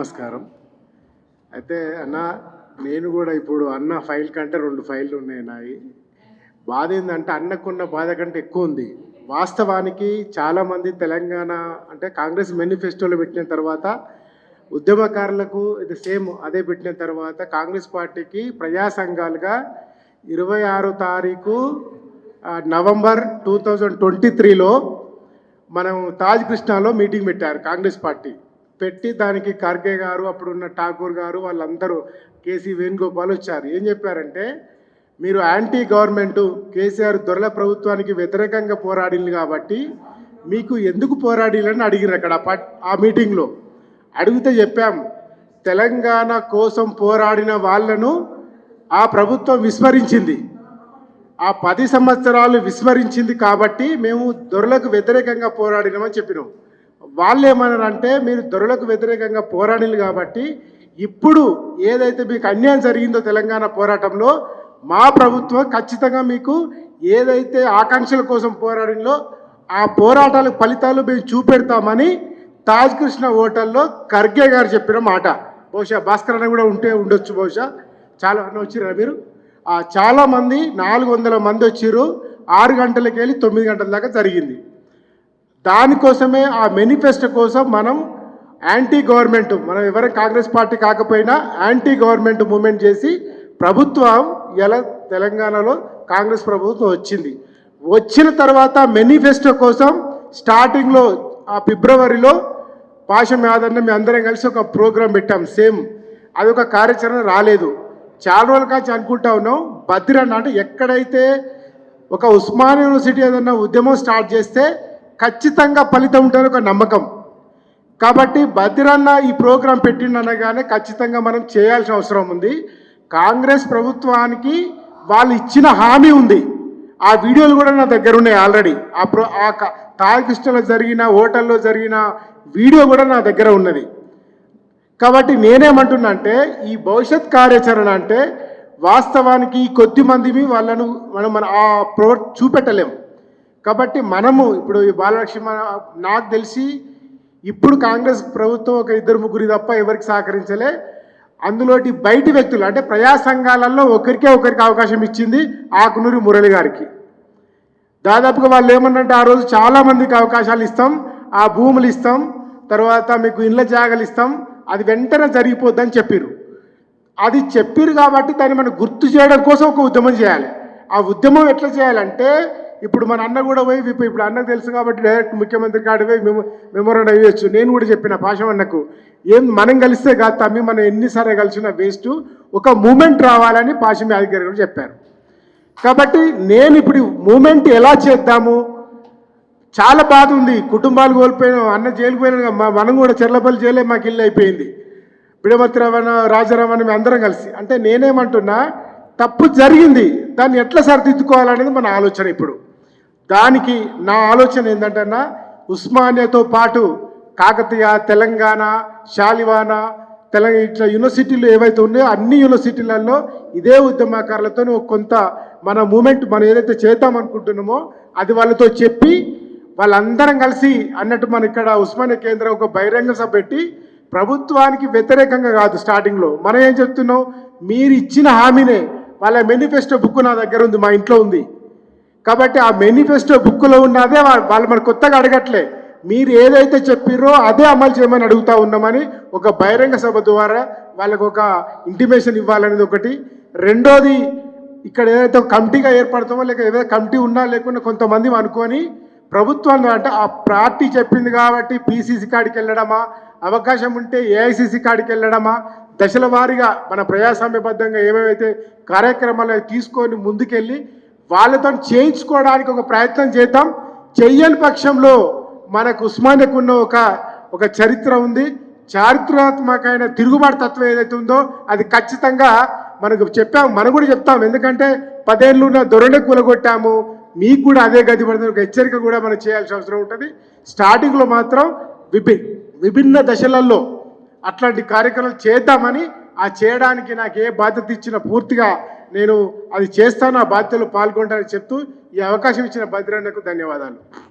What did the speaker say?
నమస్కారం. అయితే అన్న, నేను కూడా ఇప్పుడు అన్న ఫైల్ కంటే 2 ఫైళ్ళు ఉన్నాయి నాయి. బాధ ఏందంటే అన్నకున్న బాధ కంటే ఎక్కువ ఉంది. వాస్తవానికి చాలామంది తెలంగాణ అంటే కాంగ్రెస్ మేనిఫెస్టోలో పెట్టిన తర్వాత ఉద్యమకారులకు ఇది సేమ్ అదే పెట్టిన తర్వాత కాంగ్రెస్ పార్టీకి ప్రజా సంఘాలుగా 26 తారీఖు నవంబర్ 2023లో మనం తాజ్ కృష్ణాలో మీటింగ్ పెట్టారు కాంగ్రెస్ పార్టీ. పెట్టి దానికి ఖర్గే గారు, అప్పుడున్న ఠాకూర్ గారు, వాళ్ళందరూ కేసీ వేణుగోపాల్ వచ్చారు. ఏం చెప్పారంటే, మీరు యాంటీ గవర్నమెంటు కేసీఆర్ దొరల ప్రభుత్వానికి వ్యతిరేకంగా పోరాడింది కాబట్టి మీకు ఎందుకు పోరాడిలని అడిగిరు అక్కడ ఆ మీటింగ్లో. అడిగితే చెప్పాం, తెలంగాణ కోసం పోరాడిన వాళ్ళను ఆ ప్రభుత్వం విస్మరించింది. ఆ 10 సంవత్సరాలు విస్మరించింది కాబట్టి మేము దొరలకు వ్యతిరేకంగా పోరాడినామని చెప్పినాం. వాళ్ళు ఏమన్నారంటే, మీరు దొరలకు వ్యతిరేకంగా పోరాడిలు కాబట్టి ఇప్పుడు ఏదైతే మీకు అన్యాయం జరిగిందో తెలంగాణ పోరాటంలో మా ప్రభుత్వం ఖచ్చితంగా మీకు ఏదైతే ఆకాంక్షల కోసం పోరాడిందో ఆ పోరాటాల ఫలితాలు మేము చూపెడతామని తాజ్ కృష్ణ హోటల్లో ఖర్గే గారు చెప్పిన మాట. బహుశా భాస్కర్ అన్న కూడా ఉండొచ్చు, బహుశా చాలా వచ్చిరా మీరు. చాలామంది 400 మంది వచ్చిర్రు. 6 గంటలకి వెళ్ళి 9 గంటల దాకా జరిగింది. దానికోసమే ఆ మేనిఫెస్టో కోసం మనం యాంటీ గవర్నమెంట్, మనం ఎవరైనా కాంగ్రెస్ పార్టీ కాకపోయినా యాంటీ గవర్నమెంట్ మూమెంట్ చేసి ప్రభుత్వం ఇలా తెలంగాణలో కాంగ్రెస్ ప్రభుత్వం వచ్చింది. వచ్చిన తర్వాత మేనిఫెస్టో కోసం స్టార్టింగ్లో ఆ ఫిబ్రవరిలో పాషం యాదన్న మేము అందరం కలిసి ఒక ప్రోగ్రాం పెట్టాం. సేమ్ అదొక కార్యాచరణ రాలేదు. చాలా రోజుల కాచి అనుకుంటా ఉన్నాం, బద్రన్న అంటే ఎక్కడైతే ఒక ఉస్మానియా యూనివర్సిటీ ఏదన్నా ఉద్యమం స్టార్ట్ చేస్తే ఖచ్చితంగా ఫలితం ఉంటుందని ఒక నమ్మకం. కాబట్టి బద్రన్న ఈ ప్రోగ్రాం పెట్టిండనగానే ఖచ్చితంగా మనం చేయాల్సిన అవసరం ఉంది. కాంగ్రెస్ ప్రభుత్వానికి వాళ్ళు ఇచ్చిన హామీ ఉంది. ఆ వీడియోలు కూడా నా దగ్గర ఉన్నాయి ఆల్రెడీ. ఆ తాజకృష్ణలో జరిగిన హోటల్లో జరిగిన వీడియో కూడా నా దగ్గర ఉన్నది. కాబట్టి నేనేమంటున్నా అంటే, ఈ భవిష్యత్ కార్యాచరణ అంటే వాస్తవానికి కొద్ది మందిని వాళ్ళను మనం ఆ చూపెట్టలేము. కాబట్టి మనము ఇప్పుడు ఈ బాలలక్ష్మి నాకు తెలిసి ఇప్పుడు కాంగ్రెస్ ప్రభుత్వం ఒక 2-3 తప్ప ఎవరికి సహకరించలే. అందులోటి బయటి వ్యక్తులు అంటే ప్రజా సంఘాలలో ఒకరికి అవకాశం ఇచ్చింది ఆకునూరి మురళి గారికి. దాదాపుగా వాళ్ళు ఏమన్నంటే, ఆ రోజు చాలామందికి అవకాశాలు ఇస్తాం, ఆ భూములు ఇస్తాం, తర్వాత మీకు ఇళ్ళ జాగాలు ఇస్తాం, అది వెంటనే జరిగిపోద్దని చెప్పారు. అది చెప్పారు కాబట్టి దాన్ని మనం గుర్తు చేయడం కోసం ఒక ఉద్యమం చేయాలి. ఆ ఉద్యమం ఎట్లా చేయాలంటే, ఇప్పుడు మన అన్న కూడా పోయి ఇప్పుడు అన్నకు తెలుసు కాబట్టి డైరెక్ట్ ముఖ్యమంత్రి కాడికి పోయి మెమోరాండం ఇవ్వచ్చు. నేను కూడా చెప్పిన పాషం అన్నకు, మనం కలిస్తే కాదు తమ్మి, మనం ఎన్నిసార్లు కలిసినా వేస్ట్, ఒక మూమెంట్ రావాలని పాషం యాదగిరి గారు చెప్పారు. కాబట్టి నేను ఇప్పుడు మూమెంట్ ఎలా చేద్దాము, చాలా బాధ ఉంది. కుటుంబాలు కోల్పోయినాం, అన్న జైలుకు పోయినా, మనం కూడా చెర్లపల్లి జైలే మాకు ఇల్లు అయిపోయింది. పిడమర్తి రమణ, రాజారామణ మేము అందరం కలిసి. అంటే నేనేమంటున్నా, తప్పు జరిగింది, దాన్ని ఎట్లా సరిదిద్దుకోవాలనేది మన ఆలోచన. ఇప్పుడు దానికి నా ఆలోచన ఏంటంటే, ఉస్మానియాతో పాటు కాకతీయ, తెలంగాణ, శాలివాన, ఇట్లా యూనివర్సిటీలు ఏవైతే ఉన్నాయో అన్ని యూనివర్సిటీలలో ఇదే ఉద్యమకారులతో కొంత మన మూమెంట్ మనం ఏదైతే చేద్దామనుకుంటున్నామో అది వాళ్ళతో చెప్పి వాళ్ళందరం కలిసి అన్నట్టు మన ఇక్కడ ఉస్మానియా కేంద్రం ఒక బహిరంగ సభ పెట్టి ప్రభుత్వానికి వ్యతిరేకంగా కాదు, స్టార్టింగ్లో మనం ఏం చెప్తున్నాం, మీరు ఇచ్చిన హామీనే. వాళ్ళ మేనిఫెస్టో బుక్ నా దగ్గర ఉంది, మా ఇంట్లో ఉంది. కాబట్టి ఆ మేనిఫెస్టో బుక్లో ఉన్నదే వాళ్ళు మన కొత్తగా అడగట్లే, మీరు ఏదైతే చెప్పారో అదే అమలు చేయమని అడుగుతూ ఉన్నామని ఒక బహిరంగ సభ ద్వారా వాళ్ళకు ఒక ఇంటిమేషన్ ఇవ్వాలనేది ఒకటి. రెండోది, ఇక్కడ ఏదైతే కమిటీగా ఏర్పడతామో లేక ఏదైతే కమిటీ ఉన్నా లేకుండా కొంతమంది అనుకొని ప్రభుత్వాన్ని అంటే ఆ పార్టీ చెప్పింది కాబట్టి పీసీసీ కాడికి వెళ్ళడమా, అవకాశం ఉంటే ఏఐసీసీ కాడికి వెళ్ళడమా, దశల వారీగా మన ప్రజాస్వామ్యబద్ధంగా ఏమేమైతే కార్యక్రమాలు తీసుకొని ముందుకెళ్ళి వాళ్ళతో చేయించుకోవడానికి ఒక ప్రయత్నం చేద్దాం. చెయ్యని పక్షంలో మనకు ఉస్మానియాకు ఉన్న ఒక చరిత్ర ఉంది. చారిత్రాత్మకమైన తిరుగుబాటు తత్వం ఏదైతే ఉందో అది ఖచ్చితంగా మనకు చెప్పాము, మనం కూడా చెప్తాం. ఎందుకంటే 10 ఏళ్ళు ఉన్న దొరనే కూలగొట్టాము, మీకు కూడా అదే గతి పడుతుంది, ఒక హెచ్చరిక కూడా మనం చేయాల్సిన అవసరం ఉంటుంది. స్టార్టింగ్లో మాత్రం విభిన్న దశలలో అట్లాంటి కార్యక్రమాలు చేద్దామని, ఆ చేయడానికి నాకు ఏ బాధ్యత ఇచ్చినా పూర్తిగా నేను అది చేస్తాను, ఆ బాధ్యతలో పాల్గొంటానని చెప్తూ ఈ అవకాశం ఇచ్చిన భద్రన్నకు ధన్యవాదాలు.